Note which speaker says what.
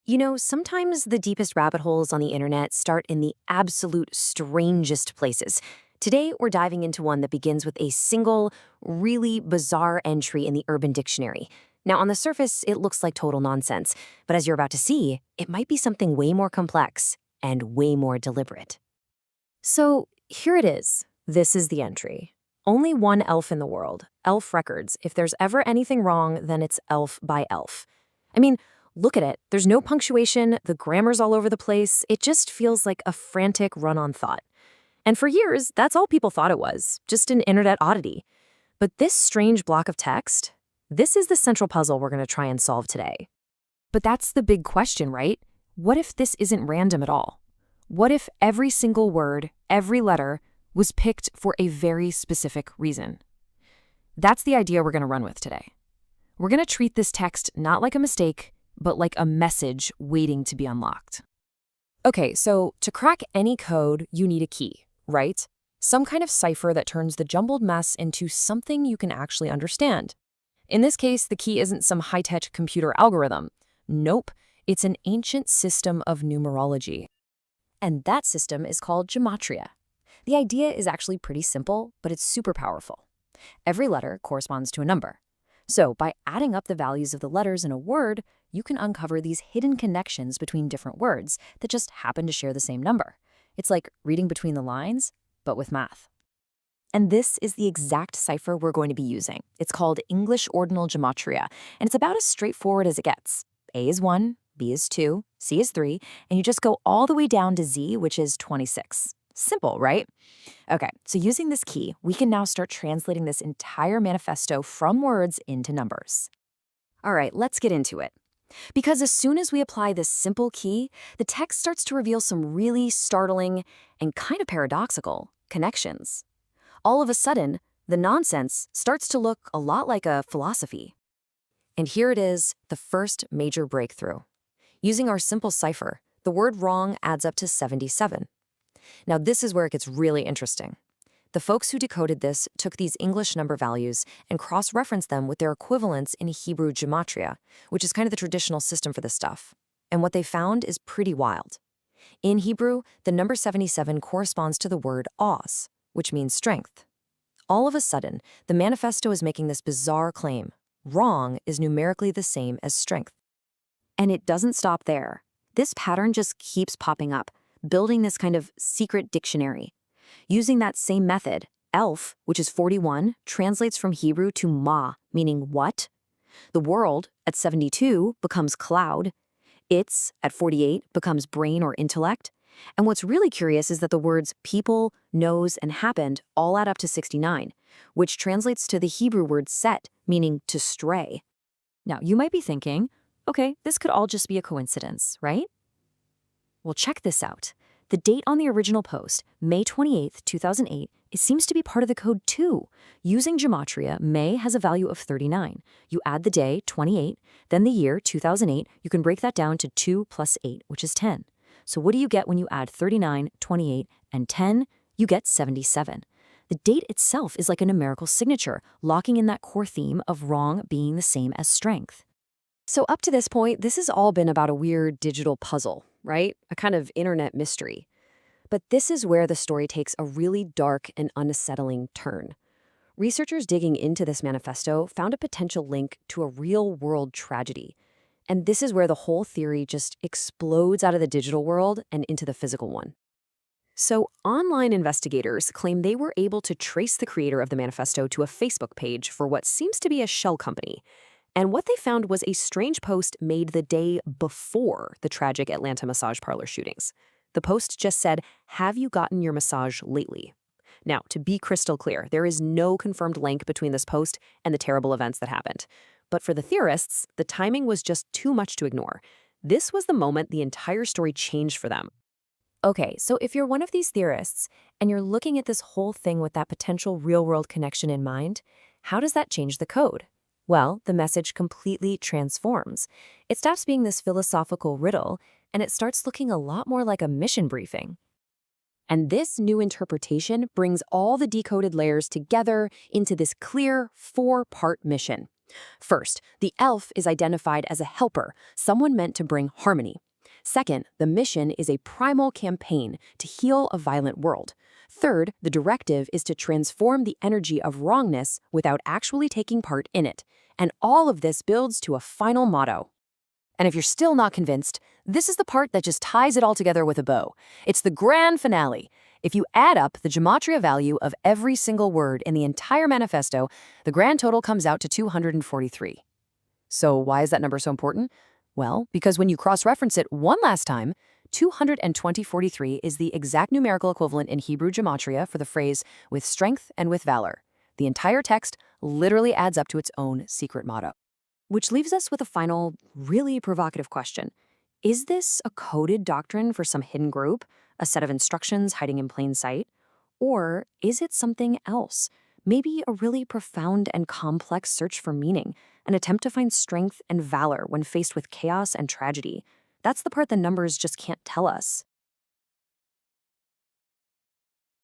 Speaker 1: You know, sometimes the deepest rabbit holes on the internet start in the absolute strangest places. Today, we're diving into one that begins with a single, really bizarre entry in the Urban Dictionary. Now, on the surface, it looks like total nonsense, but as you're about to see, it might be something way more complex and way more deliberate. So, here it is. This is the entry. Only one elf in the world, Elf Records. If there's ever anything wrong, then it's Elf by Elf. I mean, look at it. There's no punctuation, the grammar's all over the place. It just feels like a frantic run-on thought. And for years, that's all people thought it was, just an internet oddity. But this strange block of text, this is the central puzzle we're going to try and solve today. But that's the big question, right? What if this isn't random at all? What if every single word, every letter, was picked for a very specific reason? That's the idea we're going to run with today. We're going to treat this text not like a mistake, but like a message waiting to be unlocked. Okay, so to crack any code, you need a key, right? Some kind of cipher that turns the jumbled mess into something you can actually understand. In this case, the key isn't some high-tech computer algorithm. Nope, it's an ancient system of numerology. And that system is called gematria. The idea is actually pretty simple, but it's super powerful. Every letter corresponds to a number. So by adding up the values of the letters in a word, you can uncover these hidden connections between different words that just happen to share the same number. It's like reading between the lines, but with math. And this is the exact cipher we're going to be using. It's called English Ordinal Gematria, and it's about as straightforward as it gets. A is 1, B is 2, C is 3, and you just go all the way down to Z, which is 26. Simple, right? Okay, so using this key, we can now start translating this entire manifesto from words into numbers. All right, let's get into it. Because as soon as we apply this simple key, the text starts to reveal some really startling and kind of paradoxical connections. All of a sudden, the nonsense starts to look a lot like a philosophy. And here it is, the first major breakthrough. Using our simple cipher, the word wrong adds up to 77. Now, this is where it gets really interesting. The folks who decoded this took these English number values and cross-referenced them with their equivalents in Hebrew gematria, which is kind of the traditional system for this stuff. And what they found is pretty wild. In Hebrew, the number 77 corresponds to the word oz, which means strength. All of a sudden, the manifesto is making this bizarre claim. Wrong is numerically the same as strength. And it doesn't stop there. This pattern just keeps popping up, building this kind of secret dictionary. Using that same method, Elph, which is 41, translates from Hebrew to ma, meaning what? The world, at 72, becomes cloud. It's, at 48, becomes brain or intellect. And what's really curious is that the words people, knows, and happened all add up to 69, which translates to the Hebrew word set, meaning to stray. Now, you might be thinking, okay, this could all just be a coincidence, right? Well, check this out. The date on the original post, May 28, 2008, it seems to be part of the code too. Using gematria, May has a value of 39. You add the day, 28, then the year, 2008, you can break that down to 2 plus 8, which is 10. So what do you get when you add 39, 28, and 10? You get 77. The date itself is like a numerical signature, locking in that core theme of wrong being the same as strength. So up to this point, this has all been about a weird digital puzzle, right? A kind of internet mystery. But this is where the story takes a really dark and unsettling turn. Researchers digging into this manifesto found a potential link to a real-world tragedy. And this is where the whole theory just explodes out of the digital world and into the physical one. So online investigators claim they were able to trace the creator of the manifesto to a Facebook page for what seems to be a shell company. And what they found was a strange post made the day before the tragic Atlanta massage parlor shootings. The post just said, "Have you gotten your massage lately?" Now, to be crystal clear, there is no confirmed link between this post and the terrible events that happened. But for the theorists, the timing was just too much to ignore. This was the moment the entire story changed for them. Okay, so if you're one of these theorists and you're looking at this whole thing with that potential real-world connection in mind, how does that change the code? Well, the message completely transforms. It stops being this philosophical riddle, and it starts looking a lot more like a mission briefing. And this new interpretation brings all the decoded layers together into this clear 4-part mission. First, the Elph is identified as a helper, someone meant to bring harmony. Second, the mission is a primal campaign to heal a violent world. Third, the directive is to transform the energy of wrongness without actually taking part in it. And all of this builds to a final motto. And if you're still not convinced, this is the part that just ties it all together with a bow. It's the grand finale. If you add up the gematria value of every single word in the entire manifesto, the grand total comes out to 243. So why is that number so important? Well, because when you cross-reference it one last time, 243 is the exact numerical equivalent in Hebrew gematria for the phrase with strength and with valor. The entire text literally adds up to its own secret motto. Which leaves us with a final, really provocative question. Is this a coded doctrine for some hidden group, a set of instructions hiding in plain sight? Or is it something else? Maybe a really profound and complex search for meaning, an attempt to find strength and valor when faced with chaos and tragedy. That's the part the numbers just can't tell us.